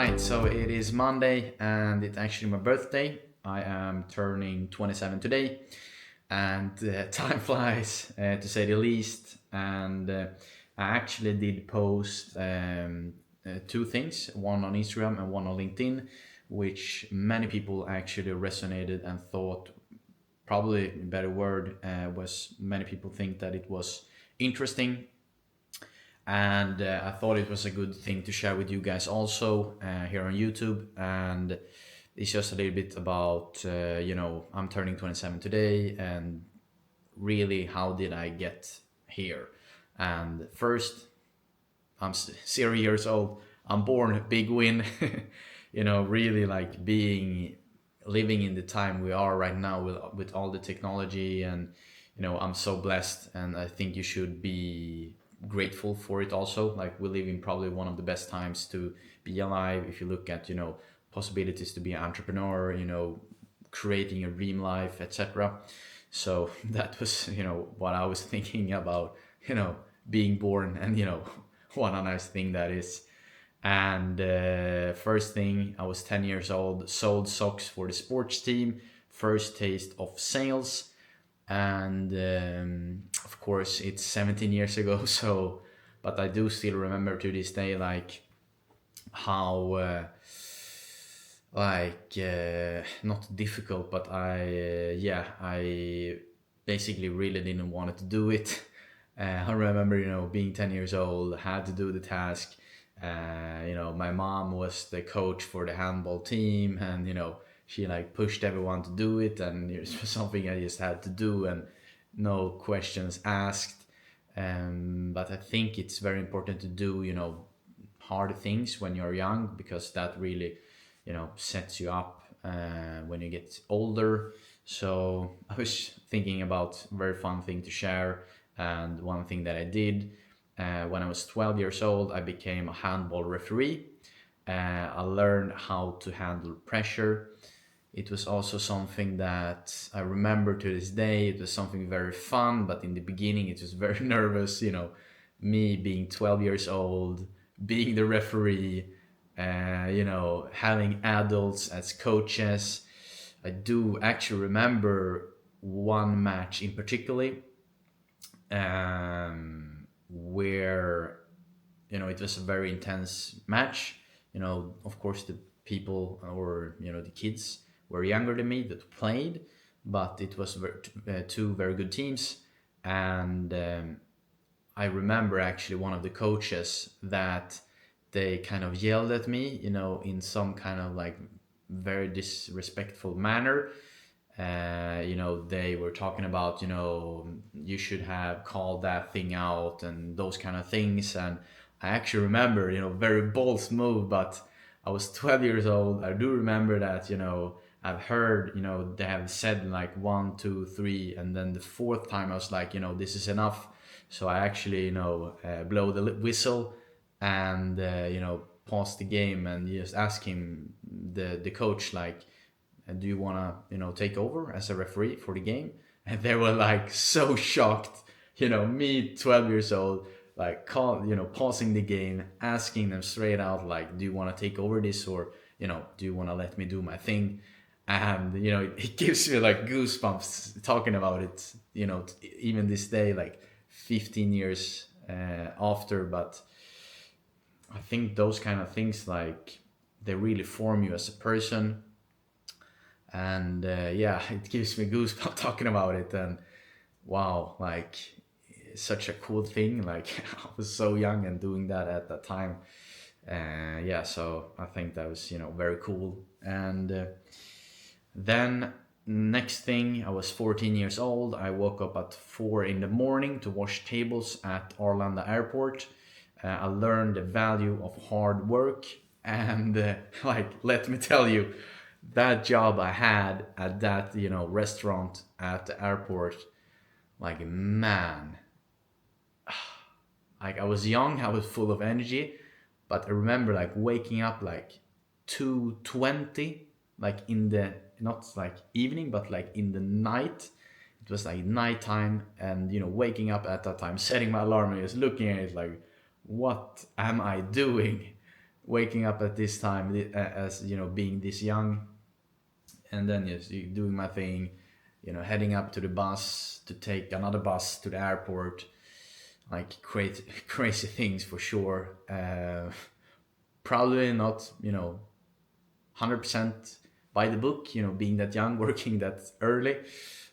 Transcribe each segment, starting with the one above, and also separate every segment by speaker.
Speaker 1: right, so it is Monday and it's actually my birthday. I am turning 27 today, and time flies to say the least. And I actually did post two things, one on Instagram and one on LinkedIn, which many people actually resonated and thought, probably a better word was, many people think that it was interesting, and I thought it was a good thing to share with you guys also here on YouTube. And it's just a little bit about, I'm turning 27 today, and really, how did I get here? And first, I'm 0 years old. I'm born, big win. Really like being living in the time we are right now with all the technology, and I'm so blessed, and I think you should be grateful for it also. Like, we live in probably one of the best times to be alive. If you look at possibilities to be an entrepreneur, creating a dream life, etc. So that was what I was thinking about, being born, and what a nice thing that is. And first thing, I was 10 years old, sold socks for the sports team, first taste of sales. And of course, it's 17 years ago. So, but I do still remember to this day, like, how not difficult, but I basically really didn't want to do it. I remember, being 10 years old, had to do the task. My mom was the coach for the handball team, and she like pushed everyone to do it, and it was something I just had to do, and no questions asked. But I think it's very important to do, hard things when you're young, because that really, sets you up when you get older. So I was thinking about a very fun thing to share, and one thing that I did when I was 12 years old, I became a handball referee. I learned how to handle pressure. It was also something that I remember to this day. It was something very fun, but in the beginning it was very nervous, me being 12 years old, being the referee, having adults as coaches. I do actually remember one match in particular, where it was a very intense match. Of course, the people, or the kids were younger than me that played, but it was two very good teams. And I remember actually one of the coaches that they kind of yelled at me, in some kind of like very disrespectful manner. They were talking about, you should have called that thing out and those kind of things. And I actually remember, very bold move, but I was 12 years old. I do remember that, I've heard, they have said like one, two, three, and then the fourth time I was like, this is enough. So I actually, blow the whistle, and, pause the game, and just ask him, the coach, like, do you want to take over as a referee for the game? And they were like so shocked, me 12 years old, like, pausing the game, asking them straight out, like, do you want to take over this, or do you want to let me do my thing? And it gives me like goosebumps talking about it, even this day, like 15 years after. But I think those kind of things, like, they really form you as a person. And it gives me goosebumps talking about it. And wow, like, such a cool thing. Like, I was so young and doing that at that time. So I think that was very cool. And then next thing, I was 14 years old. I woke up at 4 in the morning to wash tables at Arlanda Airport. I learned the value of hard work. And like, let me tell you, that job I had at that restaurant at the airport, like, man, like, I was young, I was full of energy, but I remember like waking up like 2:20, like in the, not like evening, but like in the night. It was like nighttime, and waking up at that time, setting my alarm, and just looking at it like, what am I doing? waking up at this time, as you know, being this young, and then yes, doing my thing, you know, heading up to the bus to take another bus to the airport, like crazy crazy things for sure. Probably not, you know, 100% by the book, you know, being that young, working that early,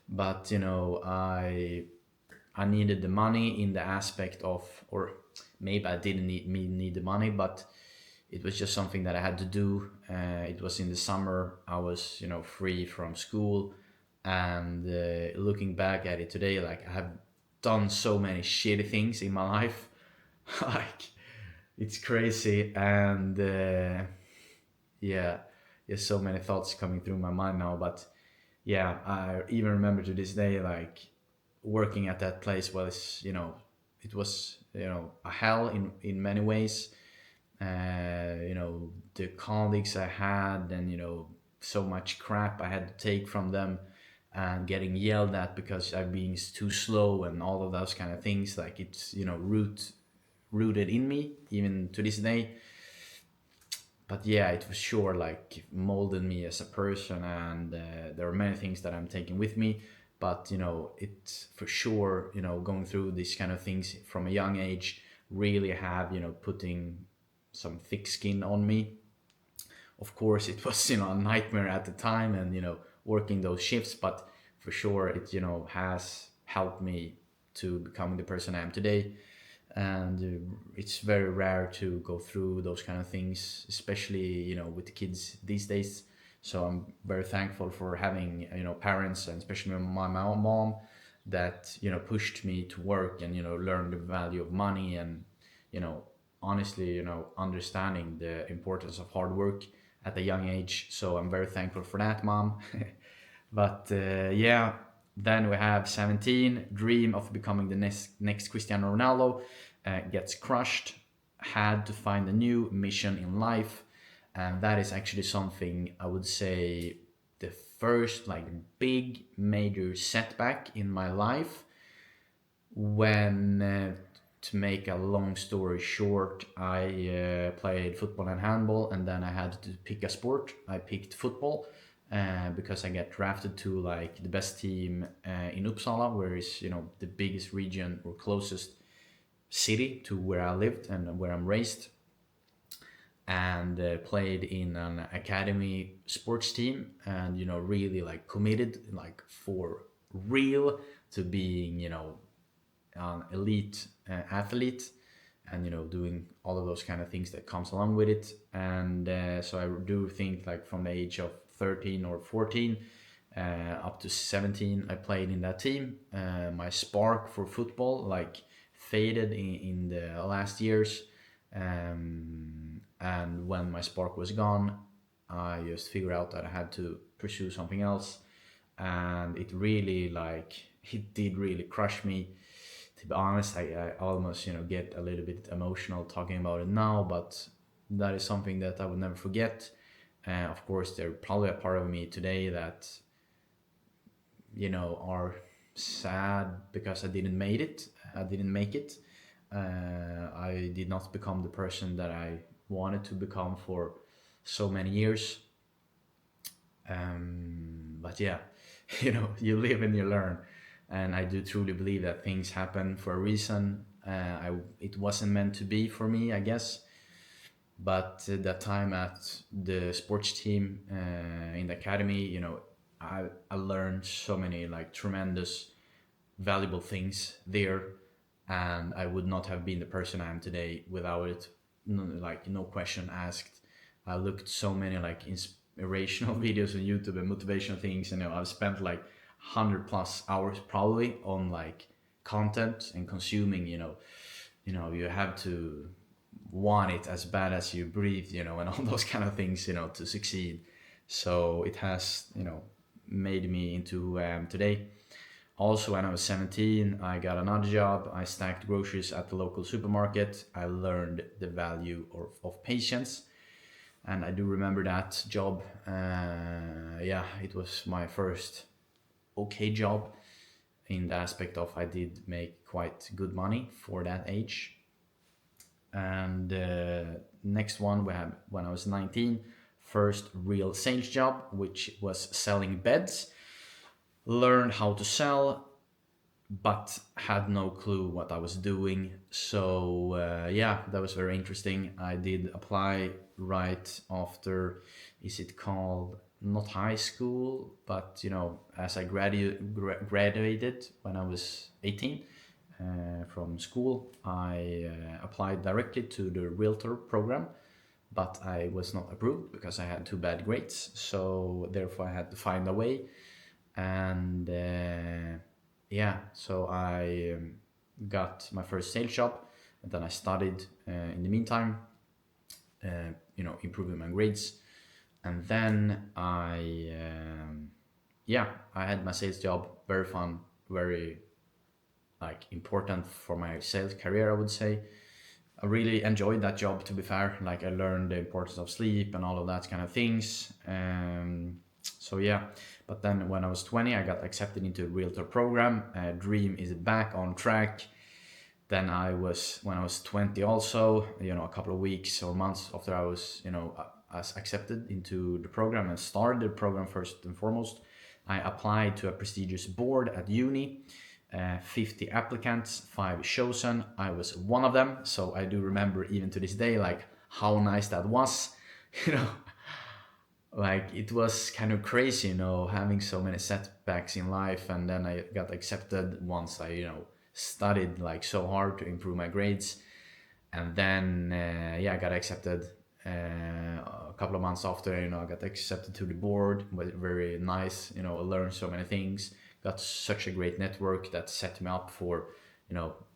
Speaker 1: but you know, I needed the money in the aspect of, or maybe I didn't need the money, but it was just something that I had to do. It was in the summer. I was, you know, free from school, and looking back at it today, like I have done so many shitty things in my life, like it's crazy, and yeah, there's so many thoughts coming through my mind now, but yeah, I even remember to this day, like working at that place was, you know, it was, you know, a hell in many ways. You know, the colleagues I had, and you know, so much crap I had to take from them, and getting yelled at because I'm being too slow and all of those kind of things. Like it's, you know, rooted in me even to this day. But yeah, it was sure like molded me as a person, and there are many things that I'm taking with me. But you know, it's for sure, you know, going through these kind of things from a young age really have, you know, putting some thick skin on me. Of course, it was, you know, a nightmare at the time, and you know, working those shifts, but for sure it, you know, has helped me to becoming the person I am today. And it's very rare to go through those kind of things, especially, you know, with the kids these days. So I'm very thankful for having, you know, parents, and especially my own mom, that, you know, pushed me to work and, you know, learn the value of money, and you know, honestly, you know, understanding the importance of hard work at a young age. So I'm very thankful for that, mom. But yeah, then we have 17, dream of becoming the next Cristiano Ronaldo, gets crushed, had to find a new mission in life. And that is actually something I would say the first like big major setback in my life, when to make a long story short, I played football and handball, and then I had to pick a sport. I picked football because I got drafted to like the best team in Uppsala, where is, you know, the biggest region or closest city to where I lived and where I'm raised, and played in an academy sports team, and you know, really like committed like for real to being, you know, an elite athlete, and you know, doing all of those kind of things that comes along with it. And so I do think like from the age of 13 or 14 up to 17 I played in that team. My spark for football like faded in the last years, and when my spark was gone, I just figured out that I had to pursue something else. And it really like, it did really crush me, to be honest. I almost, you know, get a little bit emotional talking about it now, but that is something that I will never forget. Of course, there's probably a part of me today that, you know, are sad because I didn't make it. I did not become the person that I wanted to become for so many years. But yeah, you know, you live and you learn, and I do truly believe that things happen for a reason. It wasn't meant to be for me, I guess. But that time at the sports team in the academy, you know, I learned so many like tremendous valuable things there, and I would not have been the person I am today without it. No, like no question asked. I looked so many like inspirational videos on YouTube and motivational things, and you know, I've spent like 100+ hours probably on like content and consuming. You know, you have to want it as bad as you breathe, you know, and all those kind of things, you know, to succeed. So it has, you know, made me into who I am today. Also, when I was 17, I got another job. I stacked groceries at the local supermarket. I learned the value of patience. And I do remember that job. Yeah, it was my first okay job in the aspect of I did make quite good money for that age. And next one we had when I was 19, first real sales job, which was selling beds. Learned how to sell, but had no clue what I was doing. So yeah, that was very interesting. I did apply right after, is it called not high school, but as I graduated when I was 18 from school, I applied directly to the realtor program, but I was not approved because I had too bad grades. So therefore, I had to find a way. And yeah, so I got my first sales job, and then I studied in the meantime, improving my grades. And then yeah, I had my sales job, very fun, very like important for my sales career, I would say. I really enjoyed that job, to be fair. Like, I learned the importance of sleep and all of that kind of things. So yeah, but then when I was 20, I got accepted into a realtor program. Dream is back on track. Then when I was 20 also, a couple of weeks or months after I was, as accepted into the program and started the program first and foremost, I applied to a prestigious board at uni. 50 applicants, 5 chosen. I was one of them, so I do remember even to this day, like, how nice that was. you know, like, it was kind of crazy, having so many setbacks in life, and then I got accepted once I, studied like so hard to improve my grades. And then yeah, I got accepted a couple of months after. I got accepted to the board. Was very nice. I learned so many things. Got such a great network that set me up for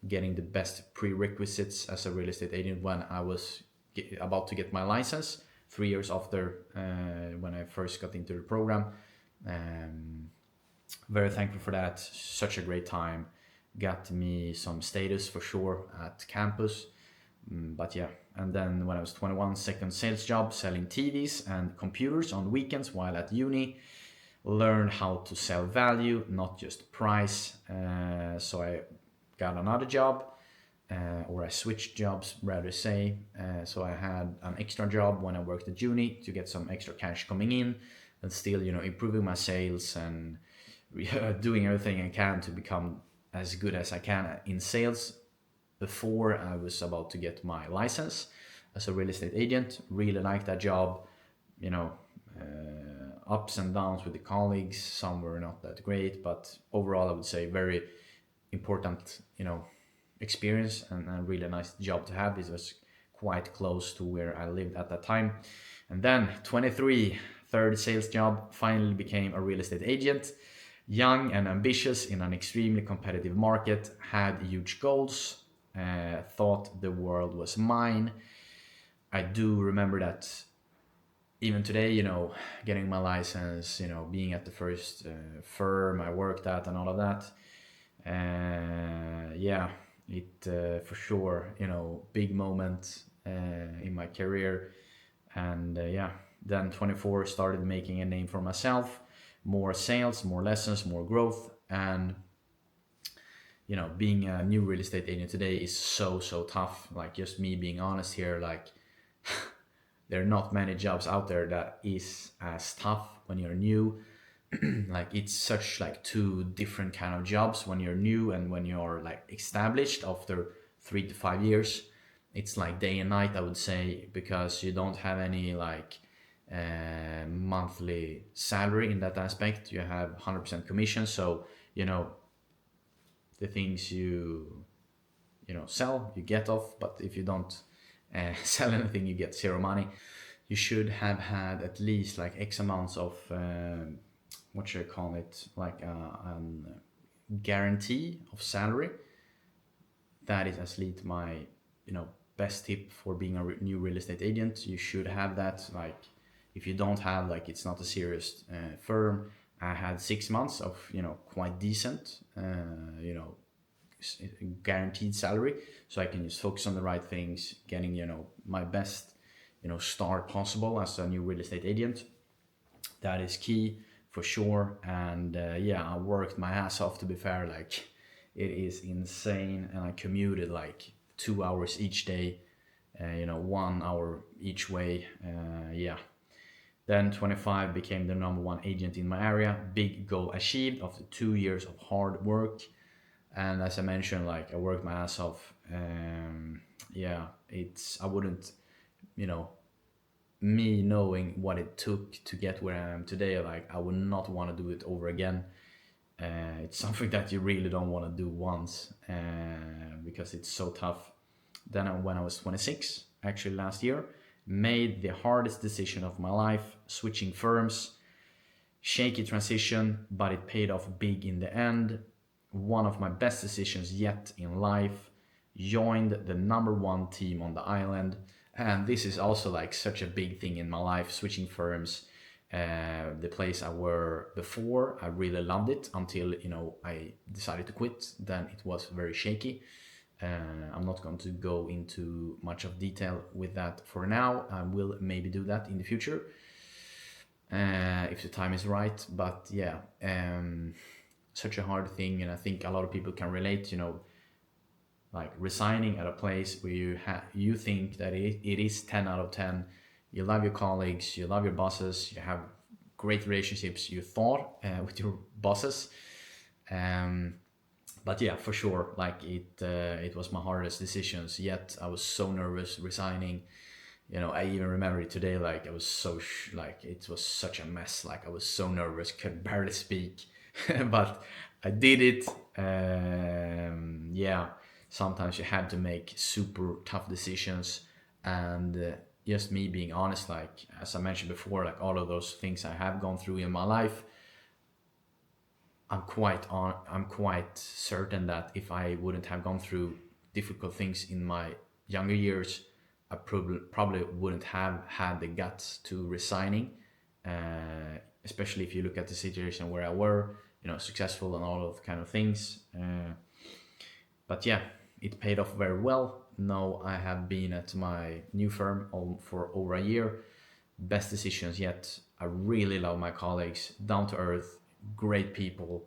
Speaker 1: getting the best prerequisites as a real estate agent when I was about to get my license 3 years after when I first got into the program. um, Very thankful for that. Such a great time. Got me some status for sure at campus. But yeah, and then when I was 21, second sales job selling TVs and computers on weekends while at uni. Learned how to sell value, not just price. So I got another job, or I switched jobs, rather say. So I had an extra job when I worked at uni to get some extra cash coming in, and still, improving my sales and doing everything I can to become as good as I can in sales before I was about to get my license as a real estate agent. Really liked that job. You know, ups and downs with the colleagues. Some were not that great, but overall, I would say very important. Experience and a really nice job to have. It was quite close to where I lived at that time. And then 23, third sales job, finally became a real estate agent. Young and ambitious in an extremely competitive market, had huge goals, thought the world was mine. I do remember that even today, getting my license, being at the first firm I worked at and all of that. Yeah, it for sure, big moment in my career. And yeah, then 24, started making a name for myself. More sales, more lessons, more growth. And being a new real estate agent today is so tough. Like, just me being honest here, like, there are not many jobs out there that is as tough when you're new. Like, it's such like two different kind of jobs when you're new and when you're like established after 3 to 5 years. It's like day and night, I would say, because you don't have any like monthly salary in that aspect. You have 100% commission. So the things you sell, you get off. But if you don't sell anything, you get zero money. You should have had at least like X amounts of what should I call it, like a guarantee of salary. That is at least my best tip for being a new real estate agent. You should have that. Like, if you don't have, like, it's not a serious firm. I had 6 months of quite decent guaranteed salary, so I can just focus on the right things, getting my best start possible as a new real estate agent. That is key for sure. And yeah, I worked my ass off, to be fair. Like, it is insane. And I commuted like 2 hours each day. 1 hour each way. Yeah. Then 25 became the number one agent in my area. Big goal achieved after 2 years of hard work. And as I mentioned, like I worked my ass off. Yeah, I wouldn't, you know, me knowing what it took to get where I am today, like I would not want to do it over again. It's something that you really don't want to do once because it's so tough. Then when I was 26, actually last year, made the hardest decision of my life, switching firms. Shaky transition, but it paid off big in the end. One of my best decisions yet in life. Joined the number one team on the island. And this is also like such a big thing in my life, switching firms. The place I were before, I really loved it until I decided to quit. Then it was very shaky. I'm not going to go into much of detail with that for now. I will maybe do that in the future if the time is right. But yeah, such a hard thing, and I think a lot of people can relate. Like resigning at a place where you think that it is 10 out of 10. You love your colleagues, you love your bosses, you have great relationships. You thought with your bosses. But yeah, for sure, like it was my hardest decisions. Yet I was so nervous resigning. I even remember it today. Like I was like it was such a mess. Like I was so nervous, could barely speak, but I did it. Yeah, sometimes you had to make super tough decisions, and just me being honest, like as I mentioned before, like all of those things I have gone through in my life, I'm quite certain that if I wouldn't have gone through difficult things in my younger years, I probably wouldn't have had the guts to resigning. Especially if you look at the situation where I were, successful and all of kind of things. But yeah, it paid off very well. Now I have been at my new firm for over a year. Best decisions yet. I really love my colleagues, down to earth, great people,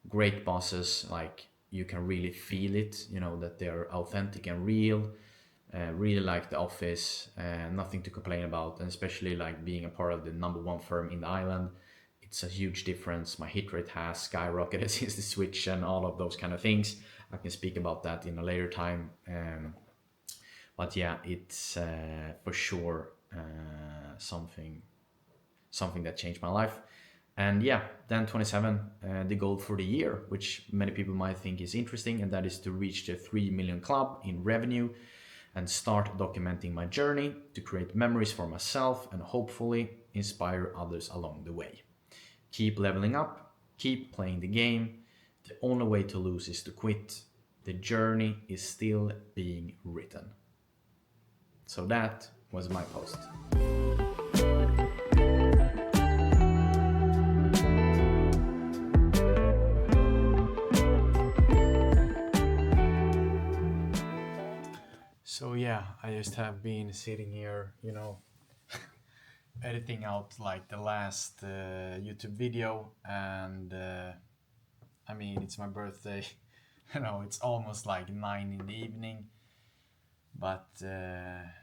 Speaker 1: great bosses. Like you can really feel it, that they're authentic and real. Really like the office, nothing to complain about, and especially like being a part of the number one firm in the island. It's a huge difference. My hit rate has skyrocketed since the switch and all of those kind of things. I can speak about that in a later time. But yeah, it's for sure something that changed my life. And yeah, then 27, the goal for the year, which many people might think is interesting, and that is to reach the 3 million club in revenue and start documenting my journey to create memories for myself and hopefully inspire others along the way. Keep leveling up, keep playing the game. The only way to lose is to quit. The journey is still being written. So that was my post. So yeah, I just have been sitting here, editing out like the last YouTube video, and I mean it's my birthday. It's almost like 9 in the evening, but I'm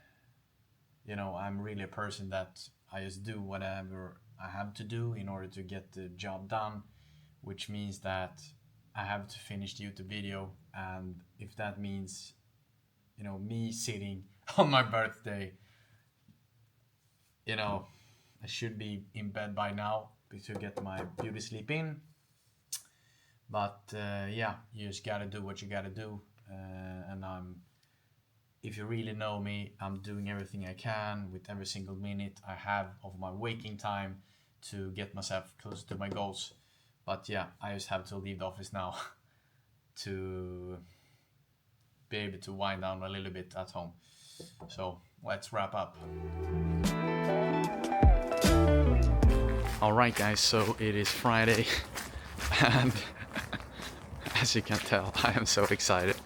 Speaker 1: really a person that I just do whatever I have to do in order to get the job done, which means that I have to finish the YouTube video, and if that means me sitting on my birthday, I should be in bed by now to get my beauty sleep in. But yeah, you just gotta do what you gotta do. And if you really know me, I'm doing everything I can with every single minute I have of my waking time to get myself closer to my goals. But yeah, I just have to leave the office now to be able to wind down a little bit at home. So let's wrap up. Alright guys, so it is Friday and as you can tell, I am so excited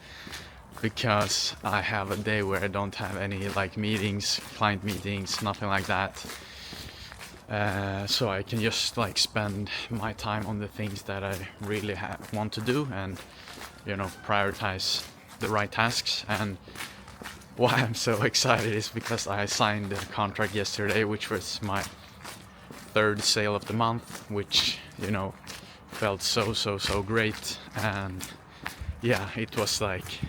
Speaker 1: because I have a day where I don't have any like meetings, client meetings, nothing like that. So I can just like spend my time on the things that I really want to do and prioritize the right tasks. And why I'm so excited is because I signed the contract yesterday, which was my third sale of the month, which, you know, felt so great. And yeah, it was like,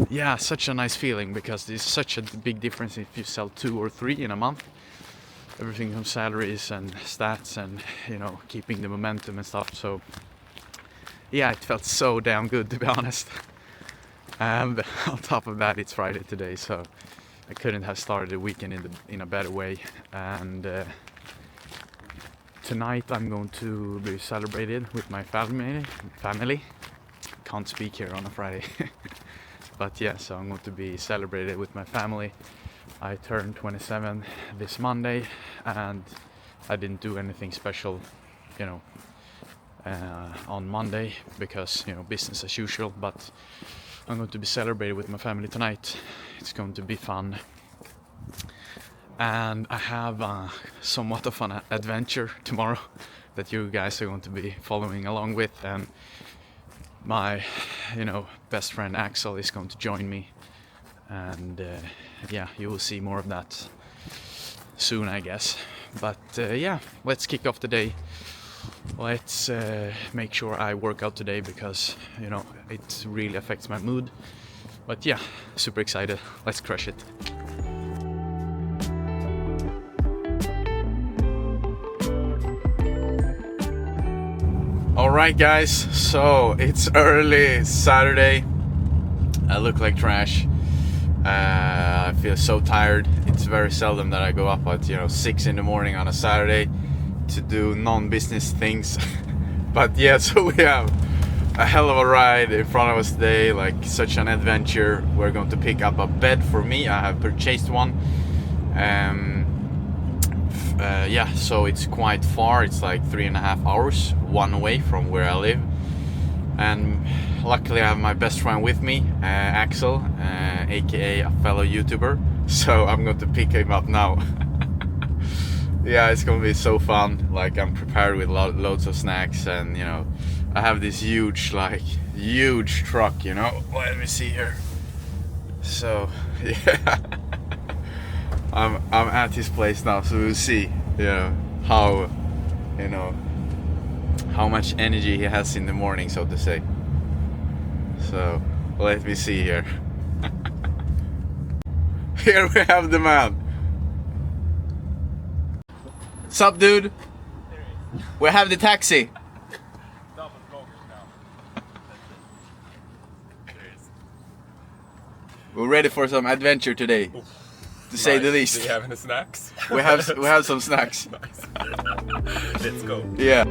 Speaker 1: yeah, such a nice feeling, because there's such a big difference if you sell 2 or 3 in a month. Everything from salaries and stats and, you know, keeping the momentum and stuff. So yeah, it felt so damn good, to be honest. And on top of that, it's Friday today, so I couldn't have started the weekend in a better way. And tonight I'm going to be celebrated with my family. Can't speak here on a Friday. But yeah, so I'm going to be celebrated with my family. I turned 27 this Monday, and I didn't do anything special, you know, on Monday, because, you know, business as usual. But I'm going to be celebrated with my family tonight. It's going to be fun. And I have somewhat of an adventure tomorrow that you guys are going to be following along with. And my, you know, best friend Axel is going to join me. And yeah, you will see more of that soon, I guess. But yeah, let's kick off the day. Let's make sure I work out today, because, you know, it really affects my mood. But yeah, super excited. Let's crush it. Alright guys, so it's early Saturday. I look like trash. I feel so tired. It's very seldom that I go up at, you know, 6 in the morning on a Saturday to do non-business things. But yeah, so we have a hell of a ride in front of us today, like such an adventure. We're going to pick up a bed for me. I have purchased one. Yeah, so it's quite far. It's like 3.5 hours one way from where I live. And luckily I have my best friend with me, Axel, aka a fellow YouTuber. So I'm going to pick him up now. Yeah, it's gonna be so fun. Like, I'm prepared with loads of snacks, and, you know, I have this huge truck, you know. Let me see here. So yeah, I'm at his place now, so we'll see, you know, how much energy he has in the morning, so to say. So let me see here. Here we have the man. Sup, dude? We have the taxi. We're ready for some adventure today, to say the least.
Speaker 2: Do you have any snacks?
Speaker 1: We have some snacks.
Speaker 2: Nice. Let's go.
Speaker 1: Yeah.